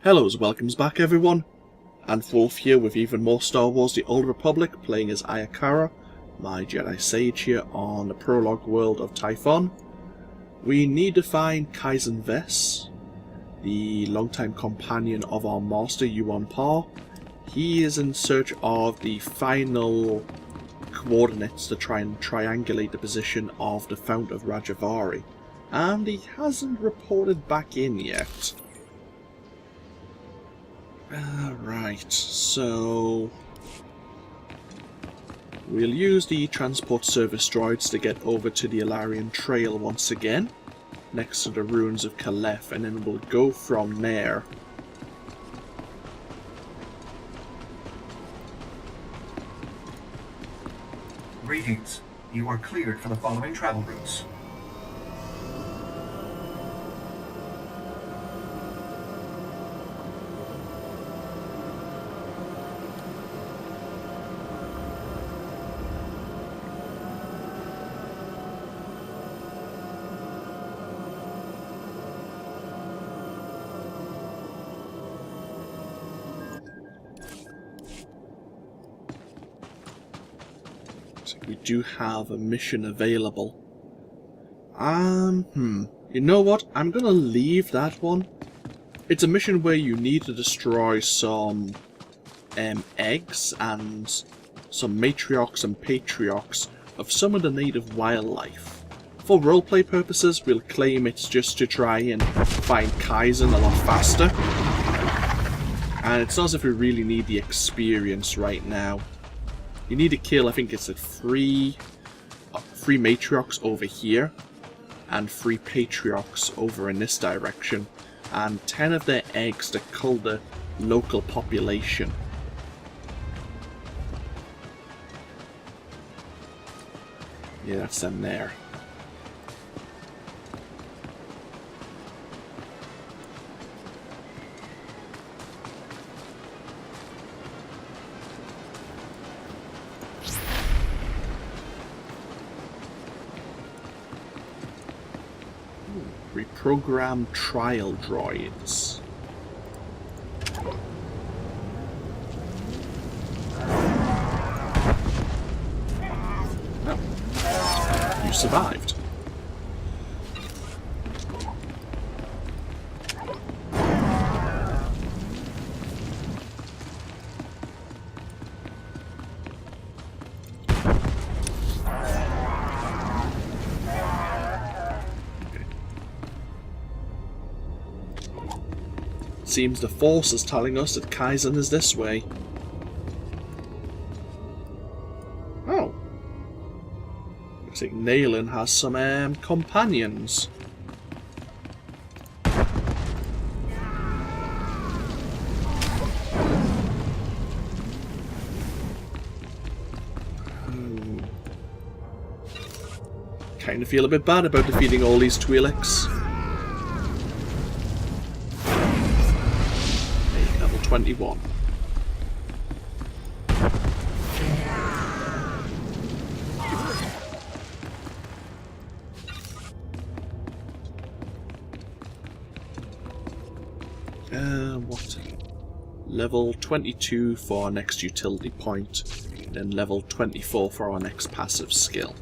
Hello, welcomes back everyone. AnthWolf here with even more Star Wars The Old Republic, playing as Aya Kara, my Jedi Sage here on the prologue world of Tython. We need to find Kaizen Vess, the longtime companion of our Master Yuon Par. He is in search of the final coordinates to try and triangulate the position of the Fount of Rajivari, and he hasn't reported back in yet. Right, so we'll use the transport service droids to get over to the Alarian Trail once again, next to the ruins of Caliph, and then we'll go from there. Greetings. You are cleared for the following travel routes. We do have a mission available. You know what? I'm gonna leave that one. It's a mission where you need to destroy some eggs and some matriarchs and patriarchs of some of the native wildlife. For roleplay purposes, we'll claim it's just to try and find Kaizen a lot faster. And it's not as if we really need the experience right now. You need to kill, I think it's at three matriarchs over here, and 3 patriarchs over in this direction, and 10 of their eggs to cull the local population. Yeah, that's them there. Reprogram trial droids. Oh. You survived. Seems the Force is telling us that Kaizen is this way. Oh. Looks like Nalin has some companions. Kinda feel a bit bad about defeating all these Twi'leks. 21. What? Level 22 for our next utility point, and then level 24 for our next passive skill.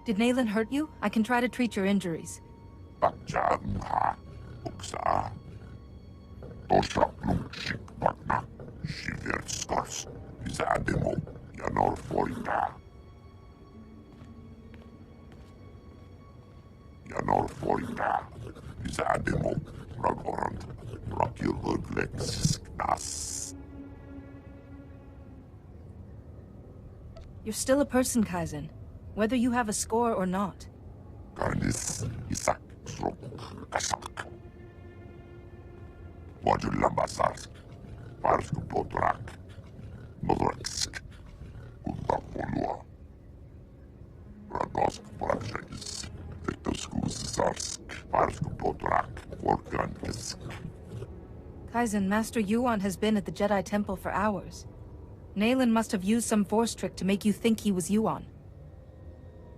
Did Nalin hurt you? I can try to treat your injuries. Tosha Lumchik Patna, Shiver Stars, Zademo, Yanor Foita. Yanor Foita, Zademo, Ragorant, Rakil Uglex Nas. You're still a person, Kaizen, whether you have a score or not. Karnis, Isak, Srok, Kasak. Wadulambasarsk, Parsk Potrak, Nodraksk, Kutapolua, Radosk Prakshakis, Vektoskusarsk, Parsk Potrak, Orkankisk. Kaizen, Master Yuon has been at the Jedi Temple for hours. Nalin must have used some force trick to make you think he was Yuon.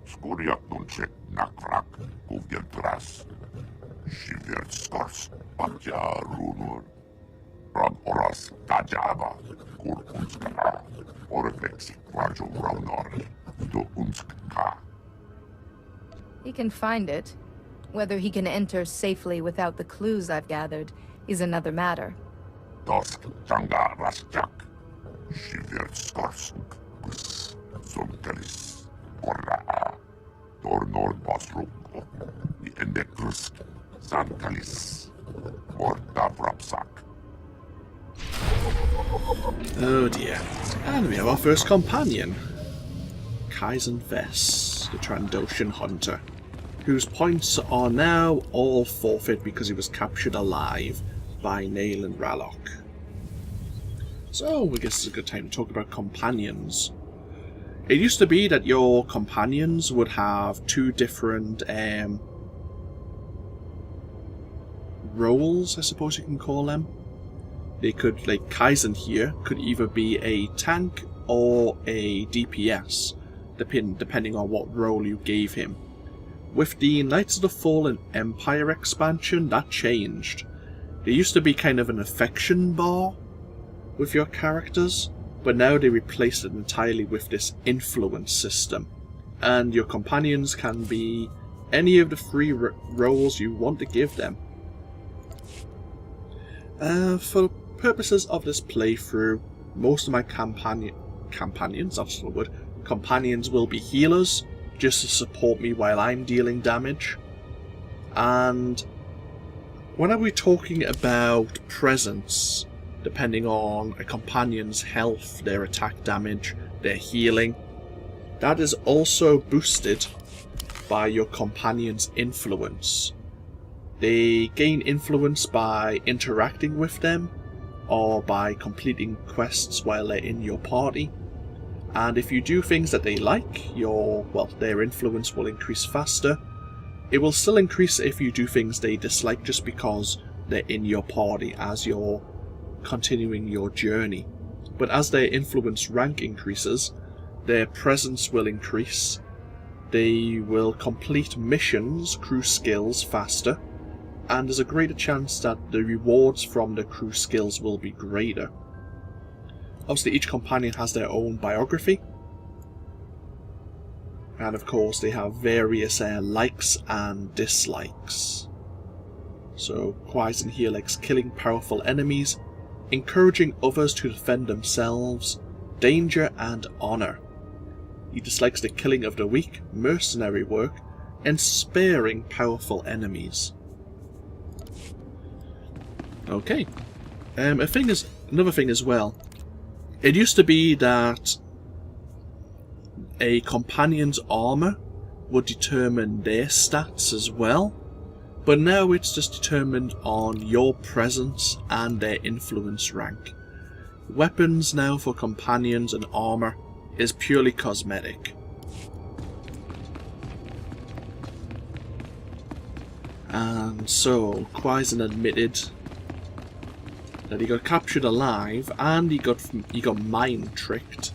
Skoriak Nunchek, Nakrak, Kuvgentras, Shiver Stars, Patja Runur, Rag Oras, Tajaba, Kur Unskara, Oreflex, Rajo Raunor, Do Unska. He can find it. Whether he can enter safely without the clues I've gathered is another matter. Dosk, Changa Rasjak, Shiver Stars, Kus, Zonkalis, Korra, Tornor Basruk, the Endekrus, Sankalis, Morta Brapsak. Oh dear. And we have our first companion. Kaizen Vess, the Trandoshan Hunter, whose points are now all forfeit because he was captured alive by Nalin Ralok. So, I guess it's a good time to talk about companions. It used to be that your companions would have two different roles, I suppose you can call them. They could, like Kaizen here, could either be a tank or a DPS, depending on what role you gave him. With the Knights of the Fallen Empire expansion, that changed. There used to be kind of an affection bar with your characters, but now they replaced it entirely with this influence system, and your companions can be any of the three roles you want to give them. For purposes of this playthrough, most of my companions, that's the word, companions will be healers, just to support me while I'm dealing damage. And when are we talking about presence, depending on a companion's health, their attack damage, their healing, that is also boosted by your companion's influence. They gain influence by interacting with them, or by completing quests while they're in your party. And if you do things that they like, their influence will increase faster. It will still increase if you do things they dislike just because they're in your party as you're continuing your journey. But as their influence rank increases, their presence will increase. They will complete missions, crew skills faster, and there's a greater chance that the rewards from the crew skills will be greater. Obviously, each companion has their own biography, and of course they have various likes and dislikes. So Kaizen here likes killing powerful enemies, encouraging others to defend themselves, danger and honour. He dislikes the killing of the weak, mercenary work, and sparing powerful enemies. Okay. Another thing as well. It used to be that a companion's armour would determine their stats as well, but now it's just determined on your presence and their influence rank. Weapons now for companions and armour is purely cosmetic. And so, Kaizen admitted that he got captured alive, and he got mind tricked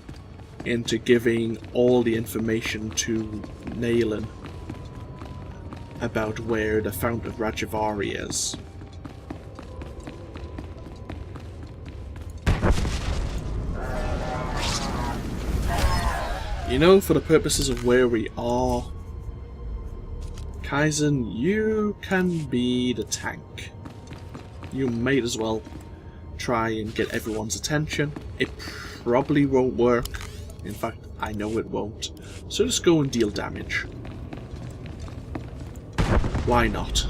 into giving all the information to Nalin about where the Fount of Rajivari is. You know, for the purposes of where we are, Kaizen, you can be the tank. You might as well try and get everyone's attention. It probably won't work. In fact, I know it won't. So just go and deal damage. Why not?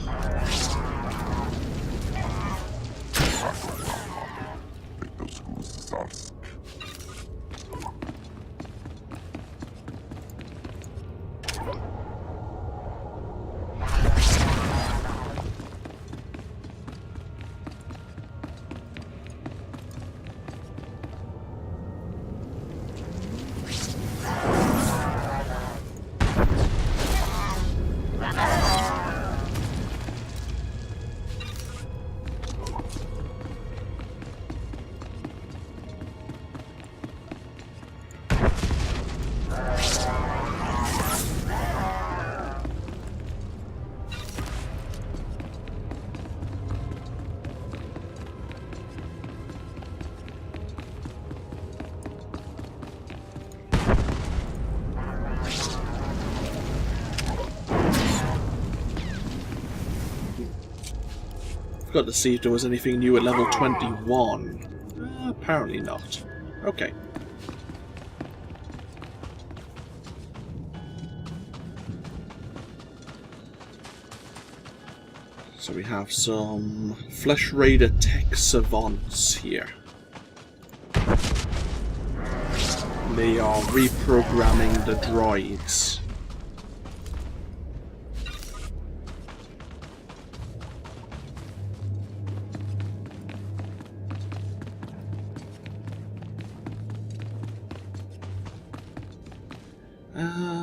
Got to see if there was anything new at level 21. Apparently not. Okay. So we have some Flesh Raider tech savants here. They are reprogramming the droids.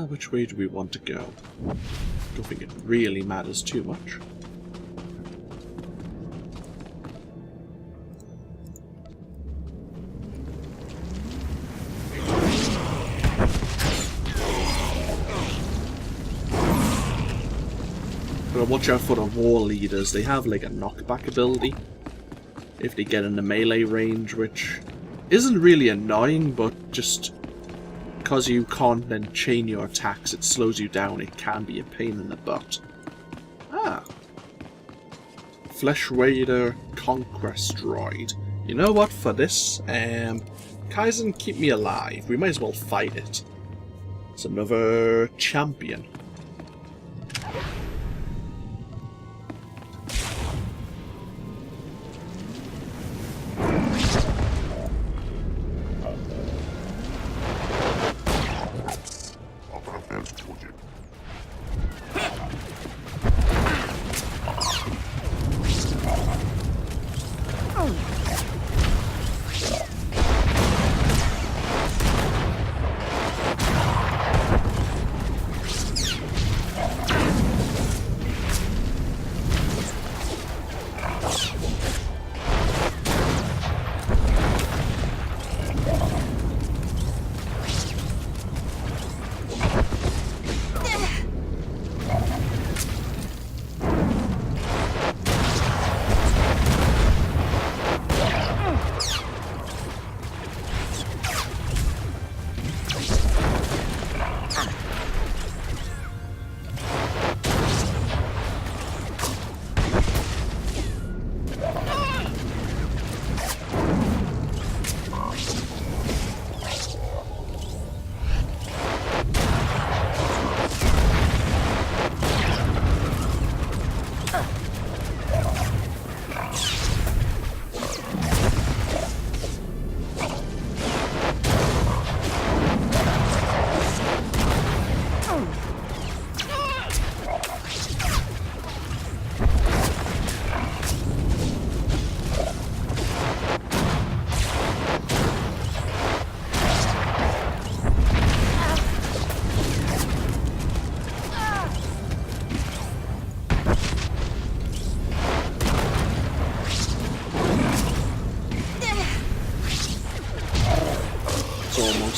Which way do we want to go? Don't think it really matters too much. But watch out for the war leaders. They have like a knockback ability if they get in the melee range, which isn't really annoying, but just because you can't then chain your attacks, it slows you down. It can be a pain in the butt. Ah. Flesh Raider Conquest Droid. You know what, for this, Kaizen, keep me alive. We might as well fight it. It's another champion.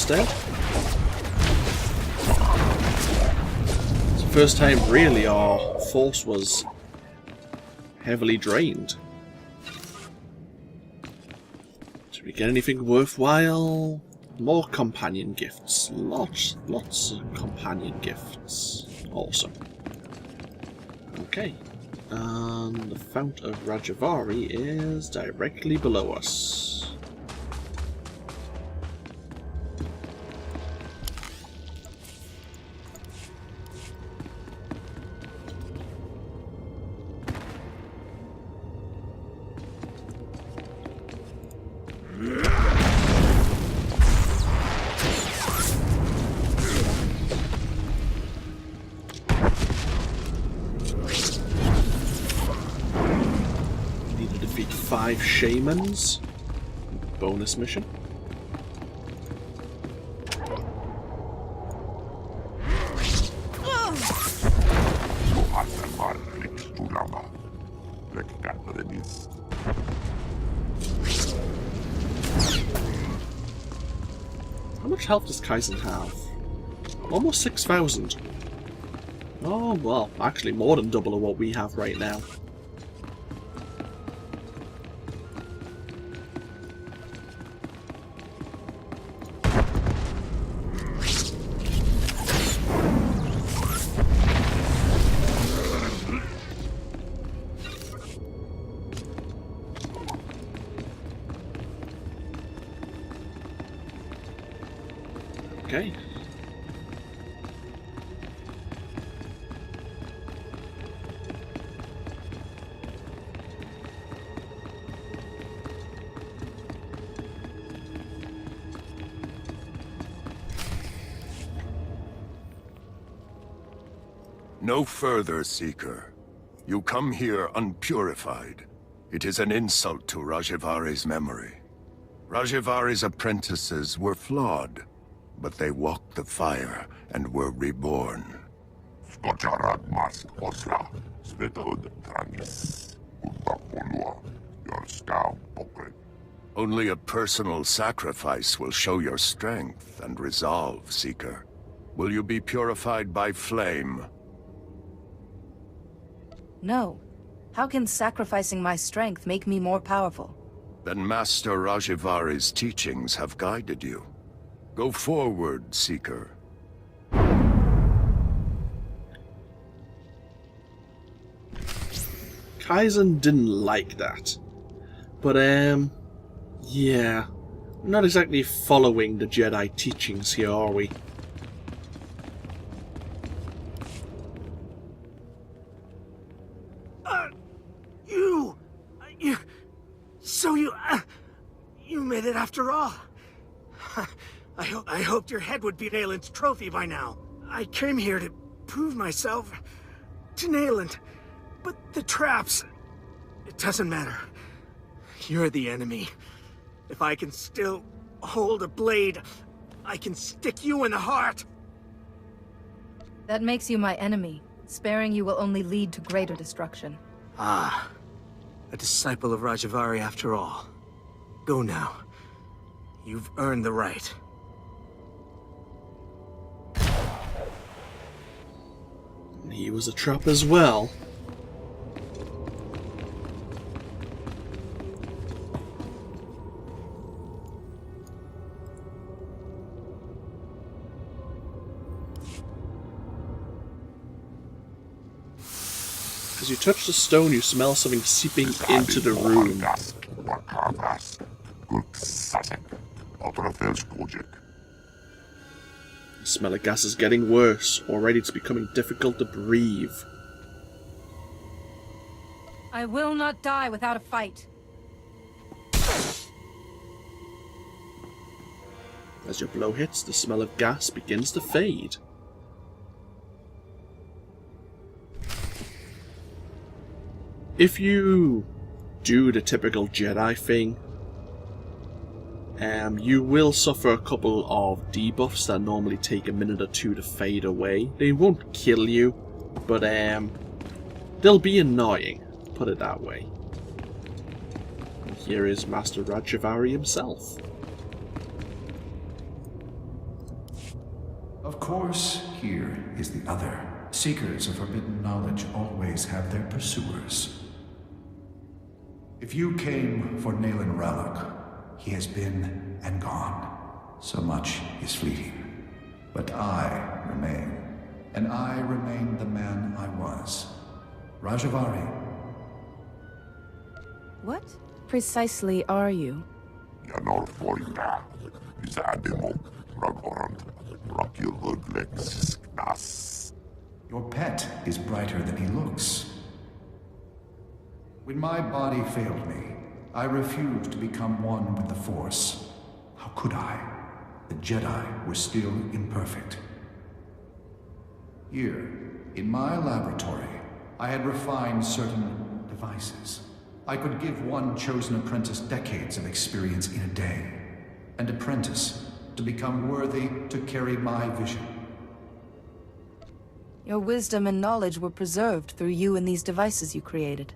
Dead. It's the first time really our force was heavily drained. Did we get anything worthwhile? More companion gifts. Lots of companion gifts. Awesome. Okay. And the Fount of Rajivari is directly below us. Need to defeat 5 shamans. Bonus mission. How much health does Kaizen have? Almost 6,000. Oh, well, actually more than double of what we have right now. Okay. No further, Seeker. You come here unpurified. It is an insult to Rajivari's memory. Rajivari's apprentices were flawed, but they walked the fire and were reborn. Only a personal sacrifice will show your strength and resolve, Seeker. Will you be purified by flame? No. How can sacrificing my strength make me more powerful? Then Master Rajivari's teachings have guided you. Go forward, Seeker. Kaizen didn't like that. But, yeah. We're not exactly following the Jedi teachings here, are we? You made it after all. I hoped your head would be Nalin's trophy by now. I came here to prove myself to Nalin, but the traps, it doesn't matter. You're the enemy. If I can still hold a blade, I can stick you in the heart. That makes you my enemy. Sparing you will only lead to greater destruction. Ah, a disciple of Rajivari after all. Go now. You've earned the right. He was a trap as well. As you touch the stone, you smell something seeping into the room. The smell of gas is getting worse. Already it's becoming difficult to breathe. I will not die without a fight. As your blow hits, the smell of gas begins to fade. If you do the typical Jedi thing, you will suffer a couple of debuffs that normally take a minute or two to fade away. They won't kill you, but they'll be annoying, put it that way. And here is Master Rajivari himself. Of course, here is the other. Seekers of forbidden knowledge always have their pursuers. If you came for Nalin Ralloc, he has been and gone. So much is fleeting. But I remain, and I remain the man I was. Rajivari What precisely are you? Janor Foina, is Ademo, Ragorand, Rakiluglex. Your pet is brighter than he looks. When my body failed me, I refused to become one with the Force. How could I? The Jedi were still imperfect. Here, in my laboratory, I had refined certain devices. I could give one chosen apprentice decades of experience in a day. An apprentice to become worthy to carry my vision. Your wisdom and knowledge were preserved through you and these devices you created.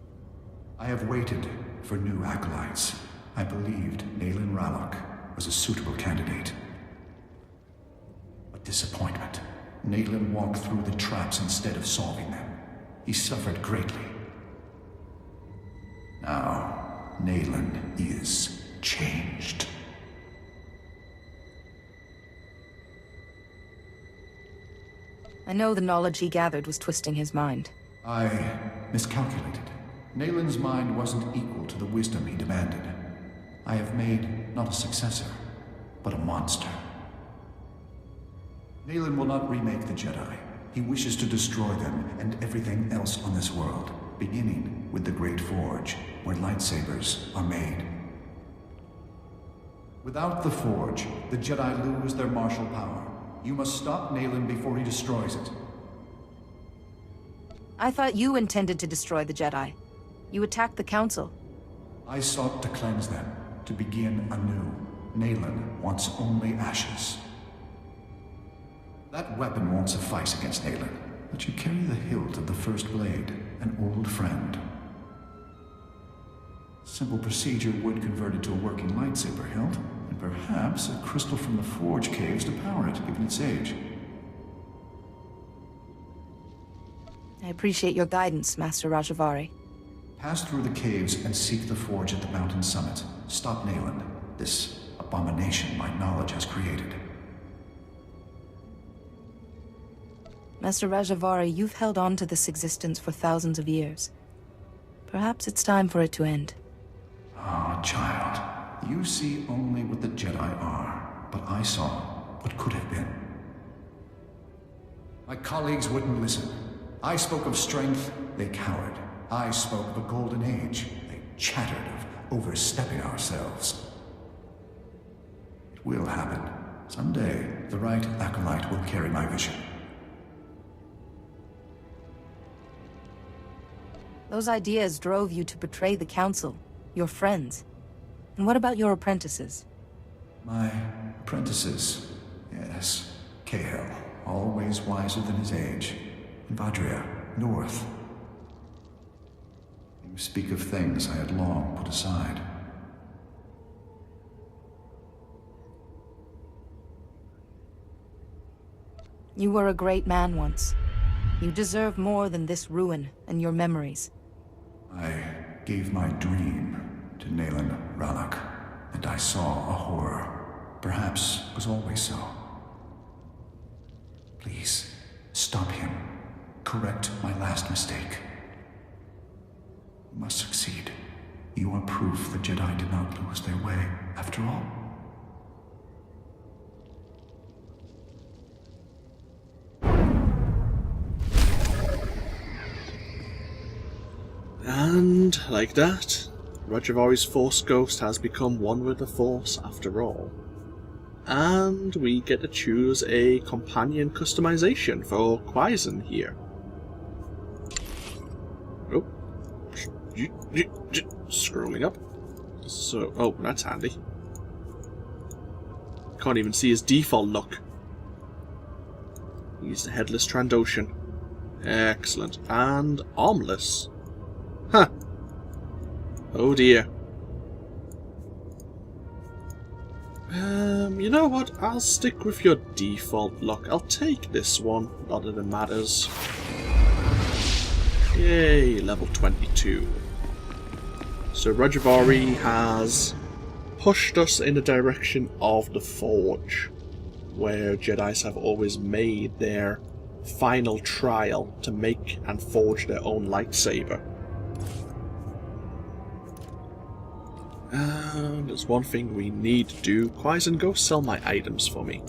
I have waited for new acolytes. I believed Nalin Ralok was a suitable candidate. But disappointment. Nalin walked through the traps instead of solving them. He suffered greatly. Now, Nalin is changed. I know the knowledge he gathered was twisting his mind. I miscalculated. Nalin's mind wasn't equal to the wisdom he demanded. I have made not a successor, but a monster. Nalin will not remake the Jedi. He wishes to destroy them and everything else on this world, beginning with the Great Forge, where lightsabers are made. Without the Forge, the Jedi lose their martial power. You must stop Nalin before he destroys it. I thought you intended to destroy the Jedi. You attacked the Council. I sought to cleanse them, to begin anew. Nalin wants only ashes. That weapon won't suffice against Nalin, but you carry the hilt of the First Blade, an old friend. Simple procedure would convert it to a working lightsaber hilt, and perhaps a crystal from the Forge caves to power it, given its age. I appreciate your guidance, Master Rajivari. Pass through the caves and seek the Forge at the mountain summit. Stop Nalin, this abomination my knowledge has created. Master Rajivari, you've held on to this existence for thousands of years. Perhaps it's time for it to end. Ah, child. You see only what the Jedi are, but I saw what could have been. My colleagues wouldn't listen. I spoke of strength, they cowered. I spoke of a golden age. They chattered of overstepping ourselves. It will happen. Someday, the right acolyte will carry my vision. Those ideas drove you to betray the Council, your friends. And what about your apprentices? My apprentices, yes. Cahill, always wiser than his age. Vadria, north. You speak of things I had long put aside. You were a great man once. You deserve more than this ruin and your memories. I gave my dream to Nalin Ralok, and I saw a horror. Perhaps it was always so. Please, stop him. Correct my last mistake. You must succeed. You are proof the Jedi did not lose their way, after all. And, like that, Rajivari's Force Ghost has become one with the Force after all. And we get to choose a companion customization for Quaizen here. Oh. Scrolling up. So, oh, that's handy. Can't even see his default look. He's the Headless Trandoshan. Excellent. And armless. Huh. Oh dear. You know what? I'll stick with your default look. I'll take this one. Not that it matters. Yay, level 22. So Rajivari has pushed us in the direction of the Forge, where Jedis have always made their final trial to make and forge their own lightsaber. There's one thing we need to do. Quaizen, go sell my items for me.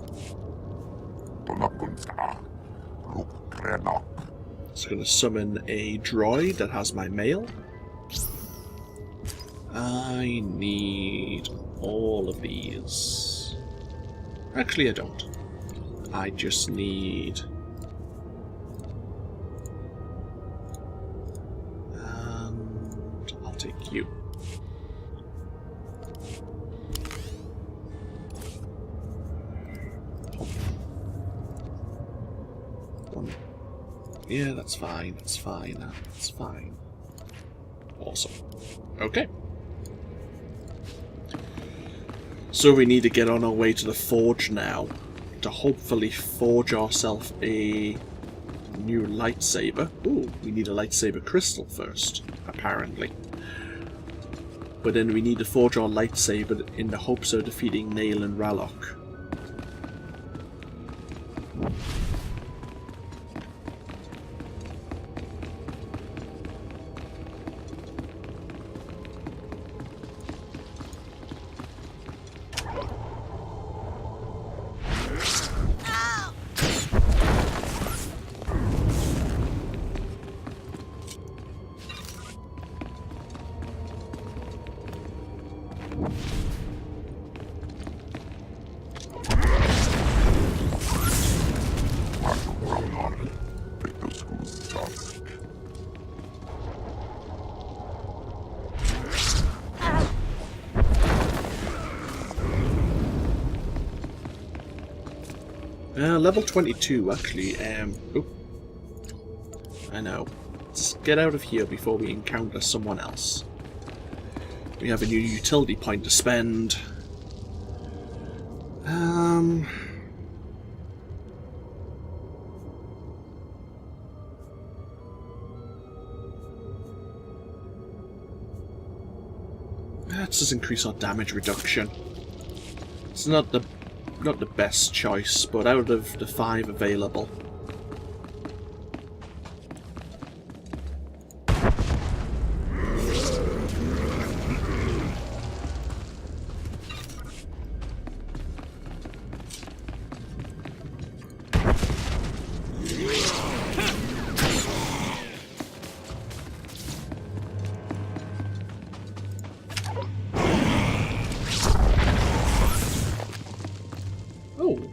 It's going to summon a droid that has my mail. I need all of these. Actually, I don't. I just need... And I'll take you. Yeah, that's fine, that's fine, that's fine. Awesome. Okay. So we need to get on our way to the forge now, to hopefully forge ourselves a new lightsaber. Ooh, we need a lightsaber crystal first, apparently. But then we need to forge our lightsaber in the hopes of defeating Nalin Ralok. Level 22, actually. Oh, I know. Let's get out of here before we encounter someone else. We have a new utility point to spend. Let's just increase our damage reduction. It's not the best choice, but out of the 5 available.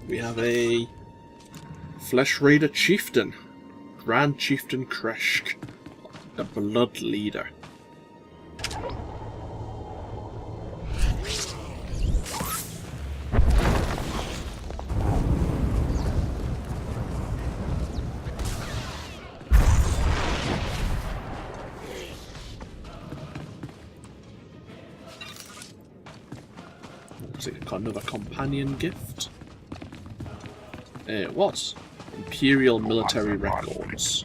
We have a Flesh Raider Chieftain, Grand Chieftain Kreshk, the Blood Leader. Looks like another companion gift. What? Imperial Military Records.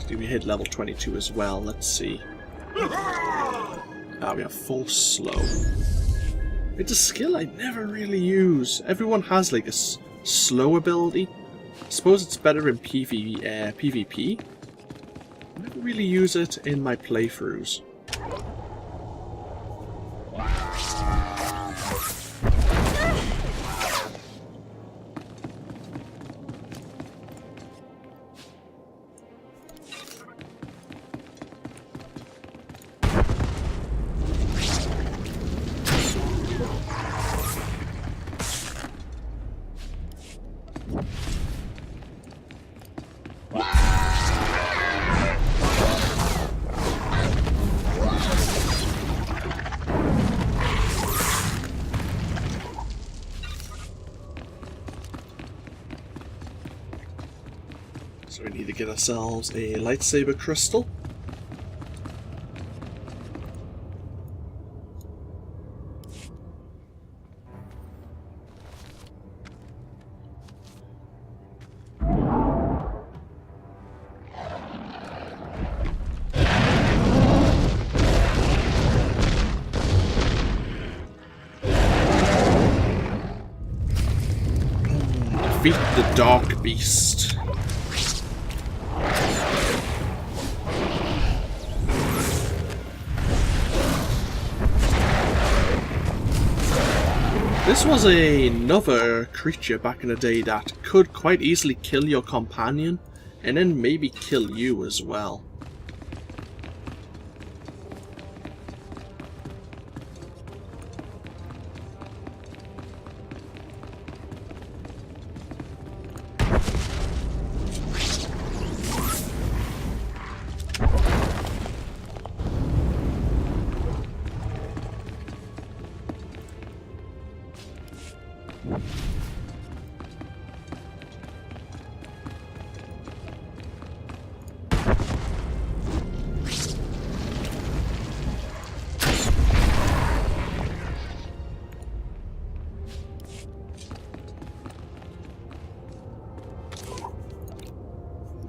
We hit level 22 as well, let's see. Ah, we have full slow. It's a skill I never really use. Everyone has like a slow ability. I suppose it's better in PvP. I never really use it in my playthroughs. So we need to get ourselves a lightsaber crystal. Defeat the Dark Beast. This was another creature back in the day that could quite easily kill your companion, and then maybe kill you as well.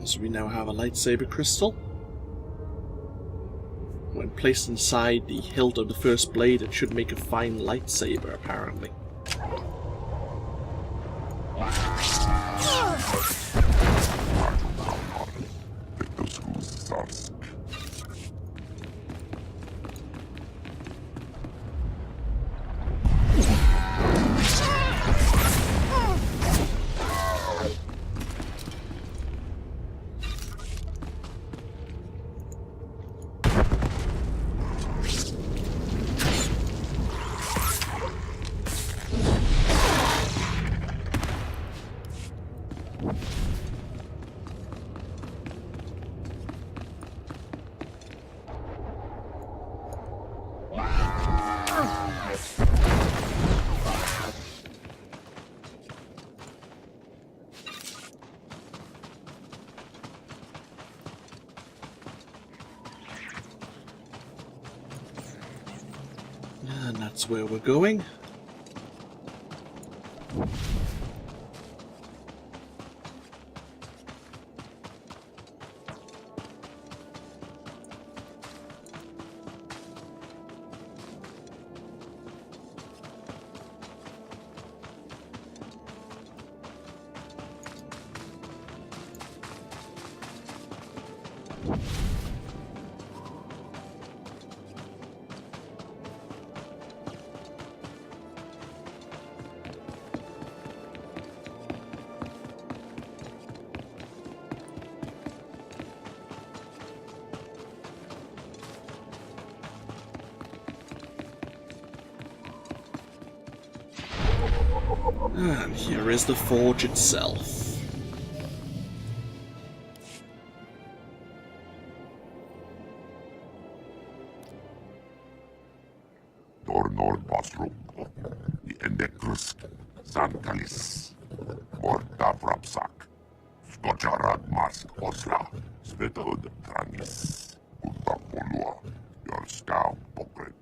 So we now have a lightsaber crystal. When placed inside the hilt of the first blade, it should make a fine lightsaber, apparently. And that's where we're going. And here is the forge itself. Dornor Bosrum, the Endecrus, Sankalis, Morta Vrapsak, Skocharad Mask Osla, Svetod Tranis, Untapolua, your scout Pokret.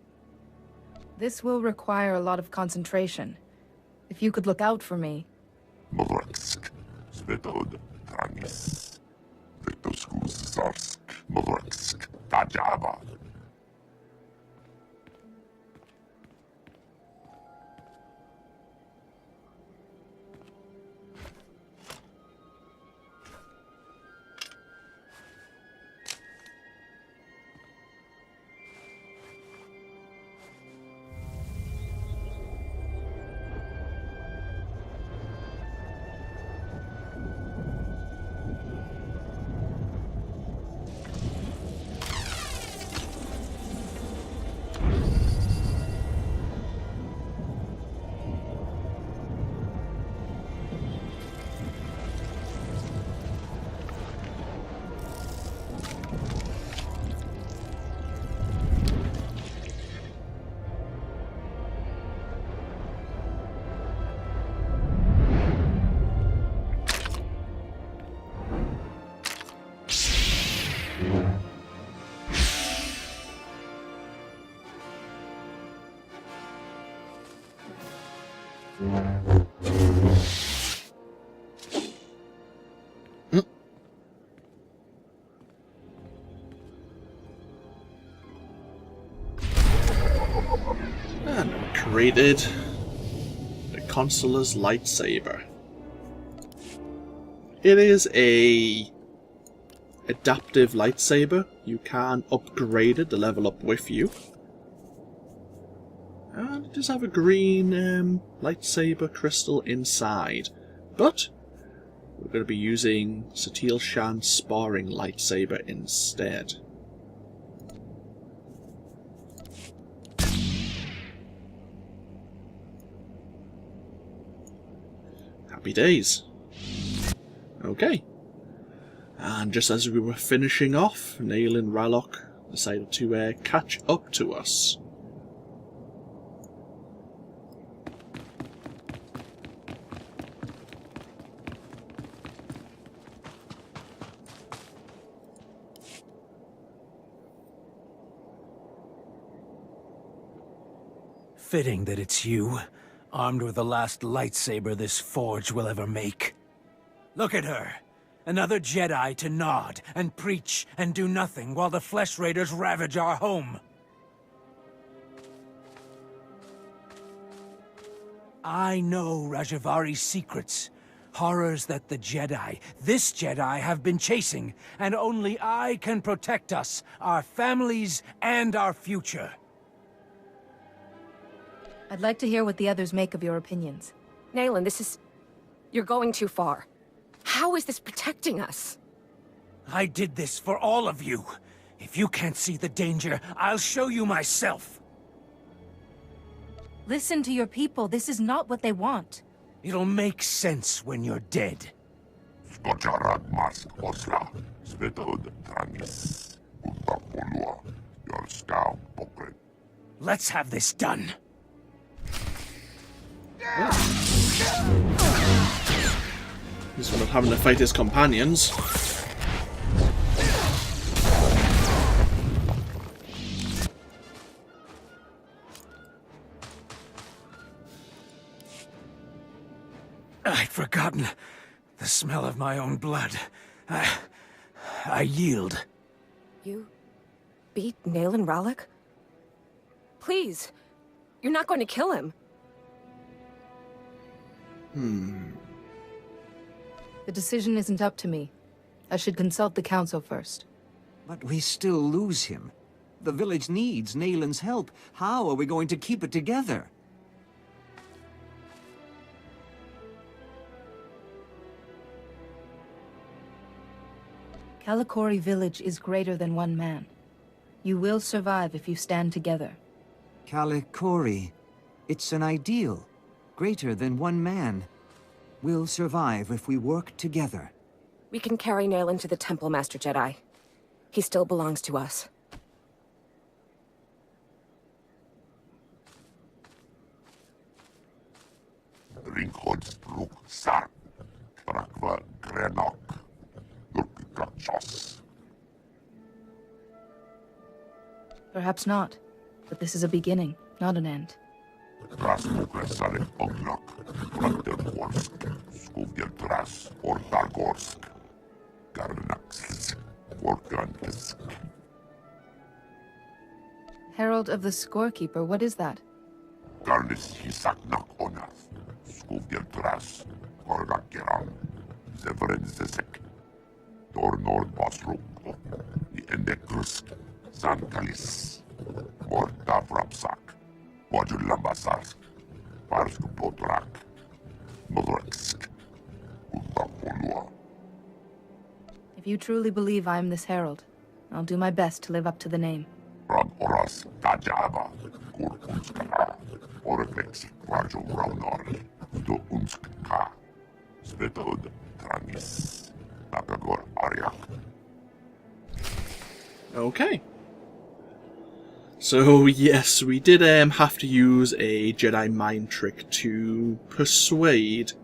This will require a lot of concentration. If you could look out for me. Nodreksk, Svetod Tranis, Vetoskus Zarsk, Nodreksk, Tajaba. upgraded the Consular's lightsaber. It is a adaptive lightsaber. You can upgrade it to level up with you. And it does have a green lightsaber crystal inside. But we're going to be using Satil Shan's sparring lightsaber instead. Happy days. Okay. And just as we were finishing off, Nalin Ralok decided to catch up to us. Fitting that it's you, armed with the last lightsaber this forge will ever make. Look at her! Another Jedi to nod and preach and do nothing while the Flesh Raiders ravage our home. I know Rajivari's secrets. Horrors that the Jedi, this Jedi, have been chasing, and only I can protect us, our families, and our future. I'd like to hear what the others make of your opinions. Nalin, this is... You're going too far. How is this protecting us? I did this for all of you. If you can't see the danger, I'll show you myself. Listen to your people. This is not what they want. It'll make sense when you're dead. Skočarad mask osla, SWTOR trangis, ulta your scout pokret. Let's have this done. He's one of having to fight his companions. I'd forgotten the smell of my own blood. I yield. You beat Nalin Ralok? Please, you're not going to kill him. The decision isn't up to me. I should consult the council first. But we still lose him. The village needs Nalin's help. How are we going to keep it together? Kalikori village is greater than one man. You will survive if you stand together. Kalikori. It's an ideal. Greater than one man. We'll survive if we work together. We can carry Nalin to the temple, Master Jedi. He still belongs to us. Ringhods bruk sarp, brakva grenok, lukikachos. Perhaps not, but this is a beginning, not an end. Rasmukresare ognok, Pantergorsk, Skuvgeltras, Ortargorsk, Garnax, Vorkantisk. Herald of the Scorekeeper, what is that? Garnis hisaknak onas, Skuvgeltras, Orgakeram, Zevrenzesek, Tornord Basruk, the Endekrusk, Zankalis, Mortavrapsak, Modulambasarsk, Parsk Potrak, Modreksk, Utapolua. If you truly believe I am this herald, I'll do my best to live up to the name. Rad Oras, Tajaba, Kurkunskara, Orvex, Rajo Raunor, Do Unska, SWTOR Trangis, Nakagor Aryak. Okay. So yes, we did have to use a Jedi mind trick to persuade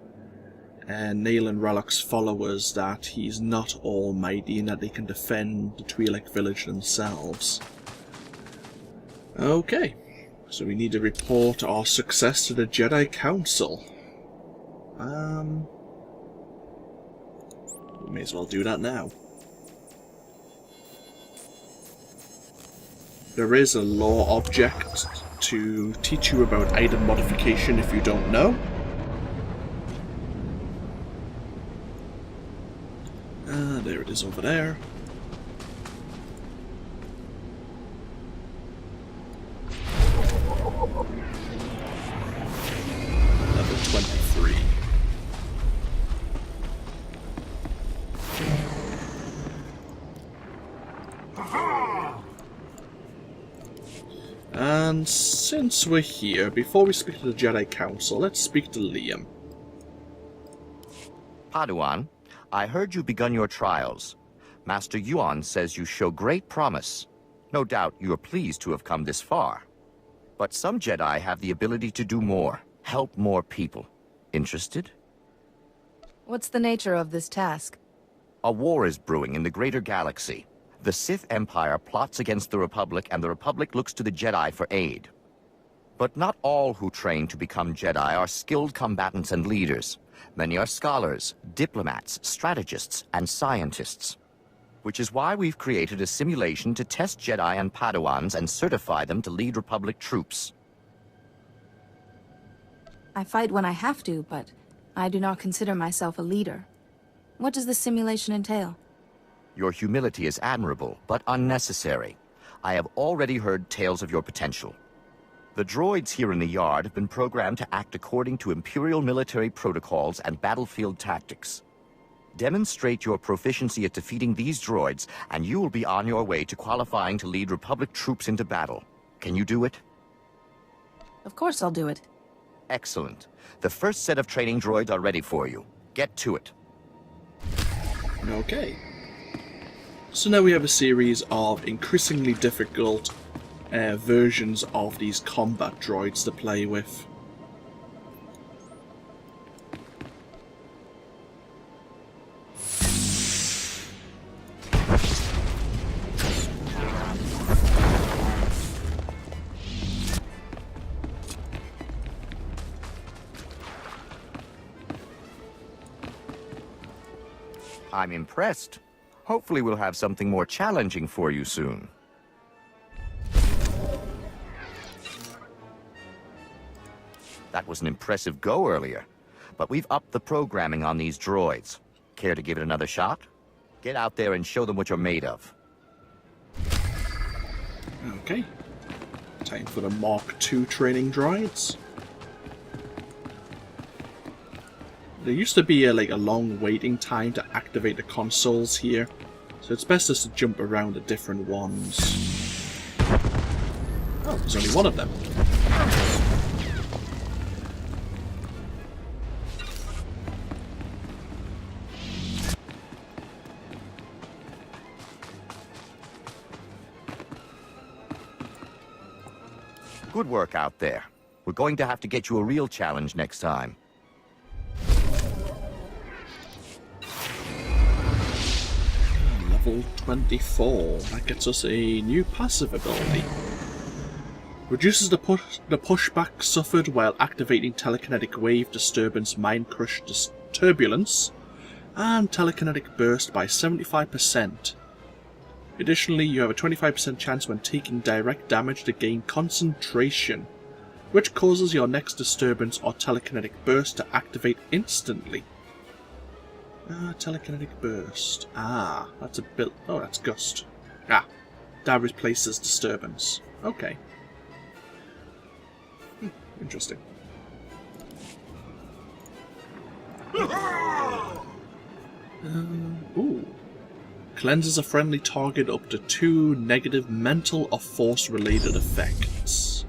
Nalin Ralok's followers that he's not almighty and that they can defend the Twi'lek village themselves. Okay, so we need to report our success to the Jedi Council. We may as well do that now. There is a lore object to teach you about item modification if you don't know. There it is over there. Level 23. And since we're here, before we speak to the Jedi Council, let's speak to Liam. Padawan, I heard you've begun your trials. Master Yuon says you show great promise. No doubt you are pleased to have come this far. But some Jedi have the ability to do more, help more people. Interested? What's the nature of this task? A war is brewing in the greater galaxy. The Sith Empire plots against the Republic, and the Republic looks to the Jedi for aid. But not all who train to become Jedi are skilled combatants and leaders. Many are scholars, diplomats, strategists, and scientists. Which is why we've created a simulation to test Jedi and Padawans and certify them to lead Republic troops. I fight when I have to, but I do not consider myself a leader. What does the simulation entail? Your humility is admirable, but unnecessary. I have already heard tales of your potential. The droids here in the yard have been programmed to act according to Imperial military protocols and battlefield tactics. Demonstrate your proficiency at defeating these droids, and you will be on your way to qualifying to lead Republic troops into battle. Can you do it? Of course I'll do it. Excellent. The first set of training droids are ready for you. Get to it. Okay. So now we have a series of increasingly difficult versions of these combat droids to play with. I'm impressed. Hopefully we'll have something more challenging for you soon. That was an impressive go earlier, but we've upped the programming on these droids. Care to give it another shot? Get out there and show them what you're made of. Okay. Time for the Mark II training droids. There used to be a long waiting time to activate the consoles here, so it's best just to jump around the different ones. Oh, there's only one of them. Good work out there. We're going to have to get you a real challenge next time. Level 24. That gets us a new passive ability. Reduces the pushback suffered while activating telekinetic wave disturbance, mind crush turbulence, and telekinetic burst by 75%. Additionally, you have a 25% chance when taking direct damage to gain concentration, which causes your next disturbance or telekinetic burst to activate instantly. Telekinetic burst. That's a bit. Oh, that's gust. That replaces disturbance. Okay. Interesting. Ooh. Cleanses a friendly target up to 2 negative mental or force-related effects.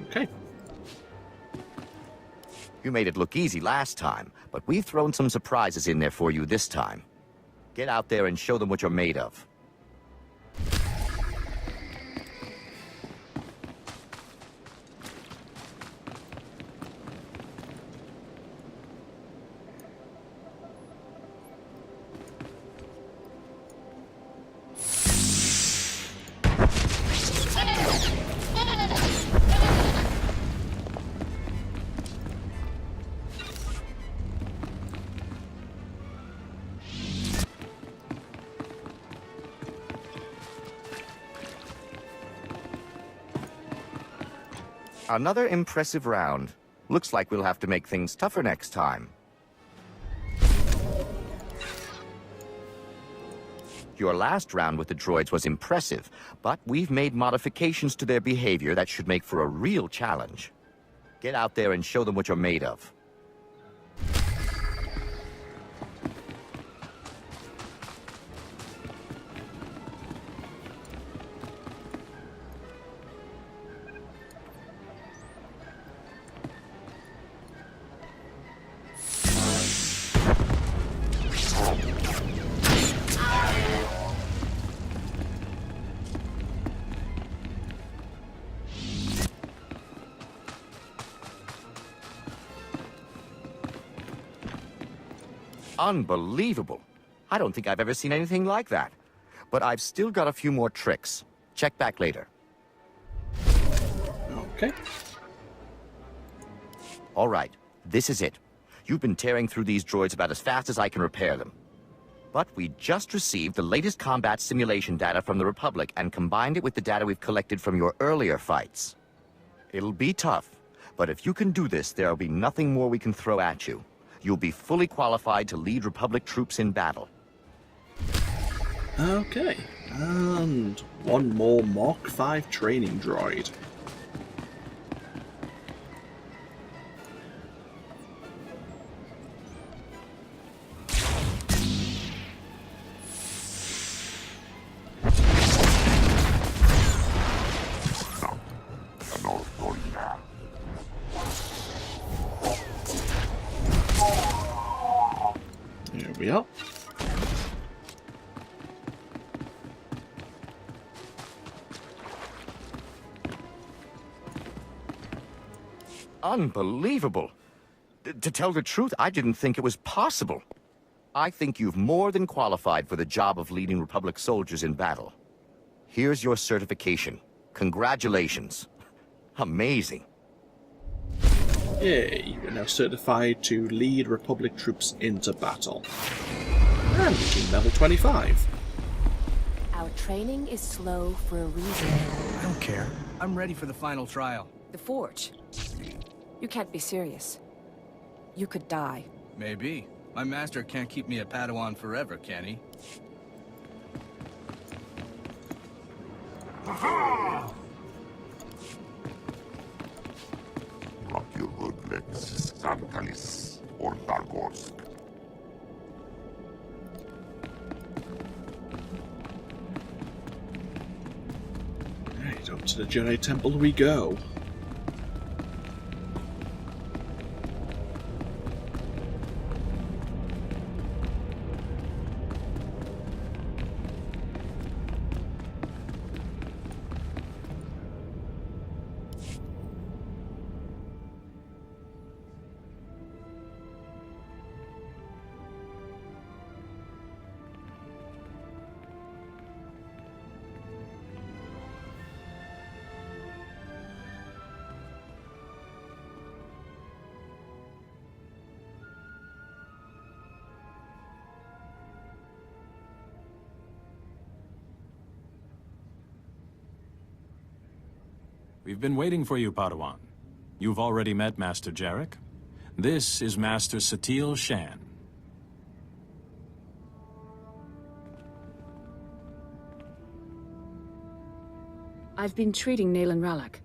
Okay. You made it look easy last time, but we've thrown some surprises in there for you this time. Get out there and show them what you're made of. Another impressive round. Looks like we'll have to make things tougher next time. Your last round with the droids was impressive, but we've made modifications to their behavior that should make for a real challenge. Get out there and show them what you're made of. Unbelievable. I don't think I've ever seen anything like that. But I've still got a few more tricks. Check back later. Okay. All right, this is it. You've been tearing through these droids about as fast as I can repair them. But we just received the latest combat simulation data from the Republic and combined it with the data we've collected from your earlier fights. It'll be tough, but if you can do this, there'll be nothing more we can throw at you. You'll be fully qualified to lead Republic troops in battle. Okay, and one more Mark V training droid. Here we are. Unbelievable. To tell the truth, I didn't think it was possible. I think you've more than qualified for the job of leading Republic soldiers in battle. Here's your certification. Congratulations. Amazing. Yay, you're now certified to lead Republic troops into battle. And you've been level 25. Our training is slow for a reason. I don't care. I'm ready for the final trial. The Forge. You can't be serious. You could die. Maybe. My master can't keep me a Padawan forever, can he? Rock your hood, Lex, Santalis, or Dargorsk. Right, up to the Jedi Temple we go. We've been waiting for you, Padawan. You've already met Master Jarek. This is Master Satil Shan. I've been treating Nalin Ralak.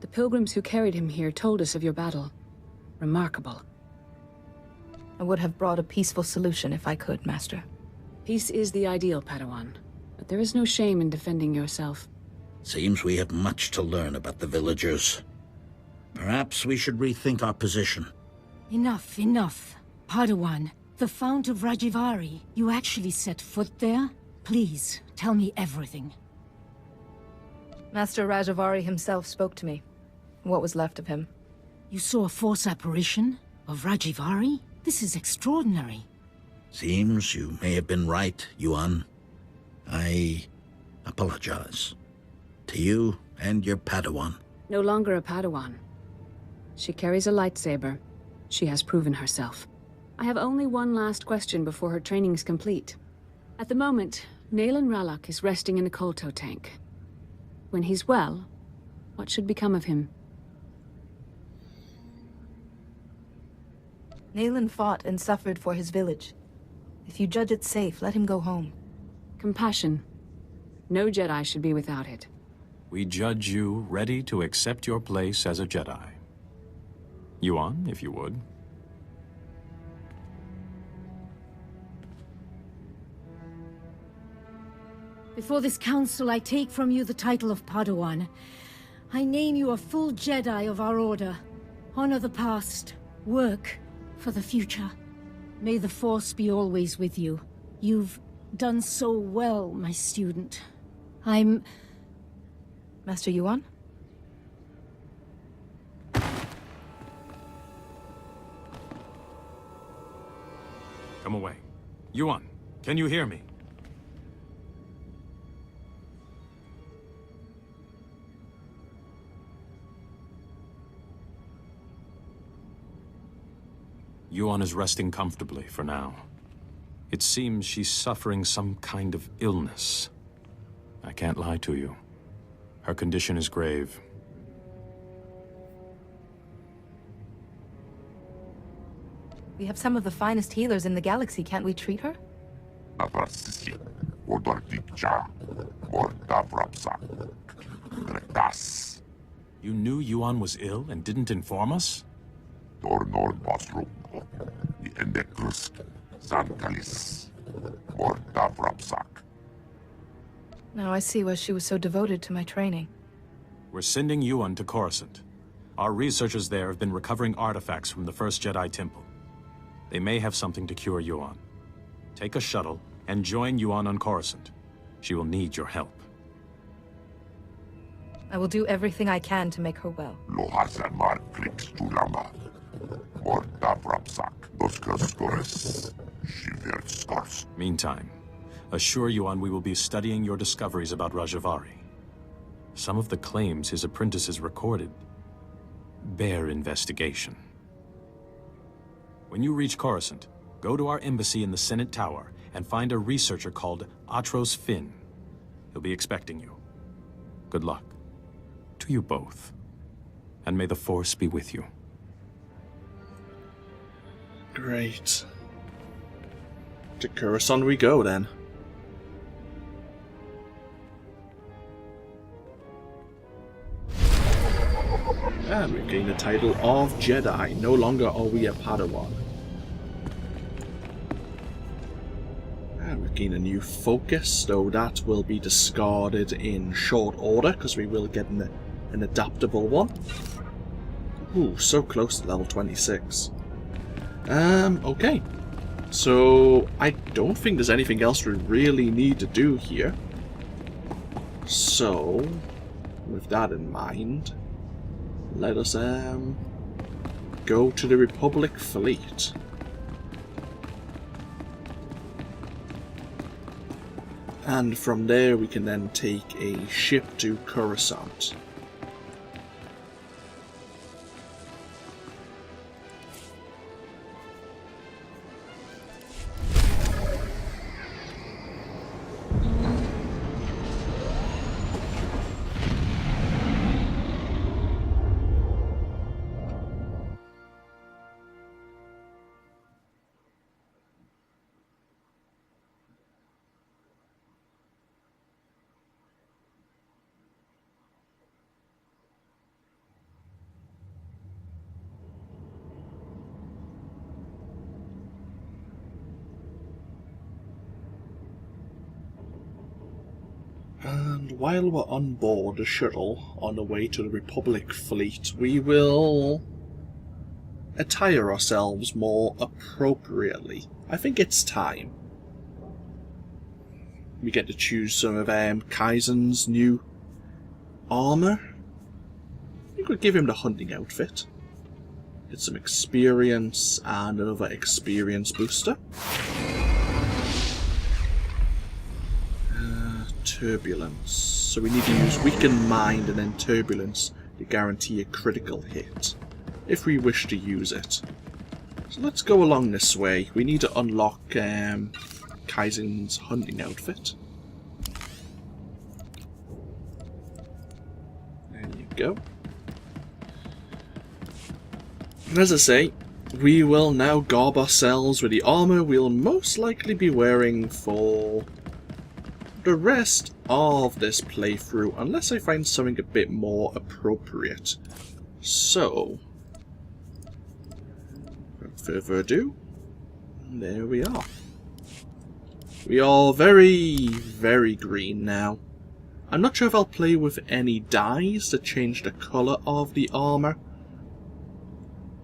The pilgrims who carried him here told us of your battle. Remarkable. I would have brought a peaceful solution if I could, Master. Peace is the ideal, Padawan. But there is no shame in defending yourself. Seems we have much to learn about the villagers. Perhaps we should rethink our position. Enough, enough. Padawan, the Fount of Rajivari. You actually set foot there? Please, tell me everything. Master Rajivari himself spoke to me. What was left of him. You saw a force apparition of Rajivari? This is extraordinary. Seems you may have been right, Yuon. I apologize. To you and your Padawan. No longer a Padawan. She carries a lightsaber. She has proven herself. I have only one last question before her training's complete. At the moment, Nalin Ralak is resting in a Kolto tank. When he's well, what should become of him? Nalin fought and suffered for his village. If you judge it safe, let him go home. Compassion. No Jedi should be without it. We judge you ready to accept your place as a Jedi. Yuon, if you would. Before this council, I take from you the title of Padawan. I name you a full Jedi of our order. Honor the past. Work for the future. May the Force be always with you. You've done so well, my student. I'm... Master Yuon? Come away. Yuon, can you hear me? Yuon is resting comfortably for now. It seems she's suffering some kind of illness. I can't lie to you. Her condition is grave. We have some of the finest healers in the galaxy. Can't we treat her? You knew Yuon was ill and didn't inform us? Now I see why she was so devoted to my training. We're sending Yuon to Coruscant. Our researchers there have been recovering artifacts from the first Jedi Temple. They may have something to cure Yuon. Take a shuttle and join Yuon on Coruscant. She will need your help. I will do everything I can to make her well. Meantime, assure Yuon we will be studying your discoveries about Rajivari. Some of the claims his apprentices recorded bear investigation. When you reach Coruscant, go to our embassy in the Senate Tower and find a researcher called Atros Finn. He'll be expecting you. Good luck. To you both. And may the Force be with you. Great. To Coruscant we go, then. And we've gained the title of Jedi. No longer are we a Padawan. And we've gained a new focus, though that will be discarded in short order, because we will get an adaptable one. Ooh, so close to level 26. Okay. So, I don't think there's anything else we really need to do here. So, with that in mind, let us, go to the Republic fleet. And from there we can then take a ship to Coruscant. And while we're on board the shuttle on the way to the Republic fleet, we will attire ourselves more appropriately. I think it's time. We get to choose some of Kaizen's new armor. We could give him the hunting outfit. Get some experience and another experience booster. Turbulence. So we need to use Weaken Mind and then Turbulence to guarantee a critical hit, if we wish to use it. So let's go along this way. We need to unlock Kaizen's hunting outfit. There you go. And as I say, we will now garb ourselves with the armor we'll most likely be wearing for the rest of this playthrough, unless I find something a bit more appropriate. So, without further ado, there we are. We are very, very green now. I'm not sure if I'll play with any dyes to change the colour of the armour.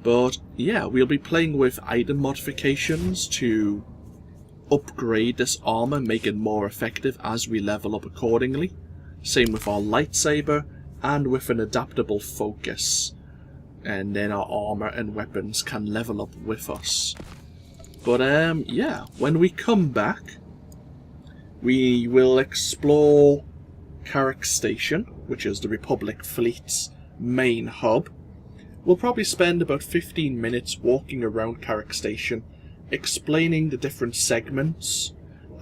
But yeah, we'll be playing with item modifications to upgrade this armour, make it more effective as we level up accordingly. Same with our lightsaber, and with an adaptable focus. And then our armour and weapons can level up with us. But yeah, when we come back, we will explore Carrick Station, which is the Republic Fleet's main hub. We'll probably spend about 15 minutes walking around Carrick Station, explaining the different segments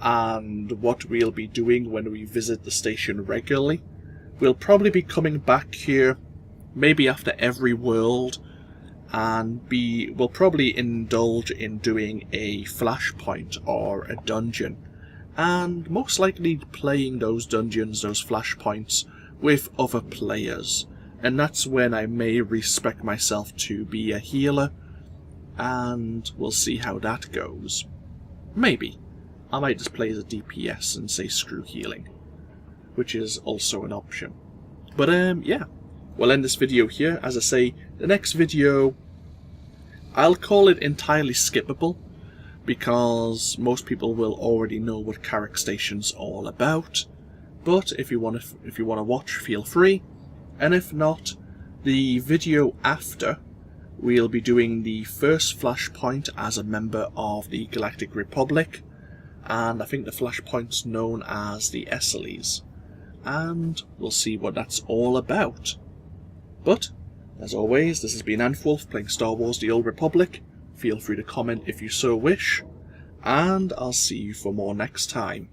and what we'll be doing when we visit the station regularly. We'll probably be coming back here maybe after every world, and we'll probably indulge in doing a flashpoint or a dungeon, and most likely playing those dungeons, those flashpoints, with other players. And that's when I may respec myself to be a healer, and we'll see how that goes. Maybe. I might just play as a DPS and say screw healing, which is also an option. But yeah, we'll end this video here. As I say, the next video, I'll call it entirely skippable, because most people will already know what Carrick Station's all about. But if you want to watch, feel free. And if not, the video after, we'll be doing the first flashpoint as a member of the Galactic Republic, and I think the flashpoint's known as the Esselies, and we'll see what that's all about. But, as always, this has been AnthWolf playing Star Wars The Old Republic. Feel free to comment if you so wish, and I'll see you for more next time.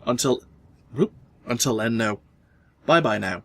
Until then, no. Bye-bye now.